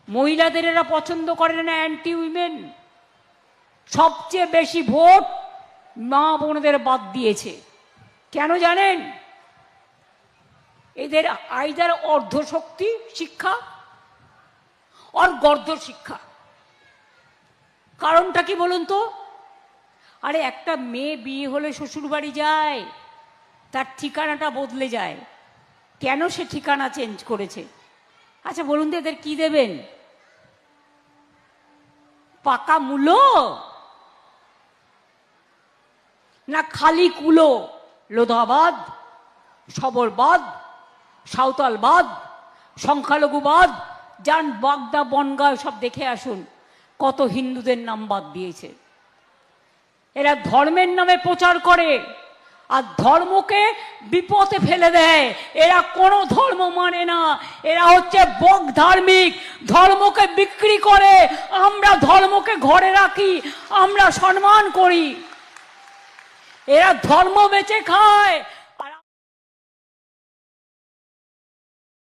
মহিলাদের এরা পছন্দ করে না, অ্যান্টি উইমেন। সবচেয়ে বেশি ভোট মা বোনদের বাদ দিয়েছে। কেন জানেন? এদের আইদার অর্ধশক্তি শিক্ষা আর গর্ধ শিক্ষা। কারণটা কি বলুন তো? আরে একটা মেয়ে বিয়ে হলে শ্বশুর বাড়ি যায়, তার ঠিকানাটা বদলে যায়। কেন সে ঠিকানা চেঞ্জ করেছে? আচ্ছা বলুন তো, এদের কি দেবেন? পাকা মূলো না খালি কুলো? লোধাবাদ, সবরবাদ, সাঁওতালবাদ, সংখ্যালঘুবাদ, যান বাগদা বনগাঁ সব দেখে আসুন, কত হিন্দুদের নাম বাদ দিয়েছে। এরা ধর্মের নামে প্রচার করে আর ধর্মকে বিপদে ফেলে দেয়। এরা কোনো ধর্ম মানে না, এরা হচ্ছে বক ধার্মিক, ধর্মকে বিক্রি করে। আমরা ধর্মকে ঘরে রাখি, আমরা সম্মান করি। এরা ধর্ম বেচে খায়,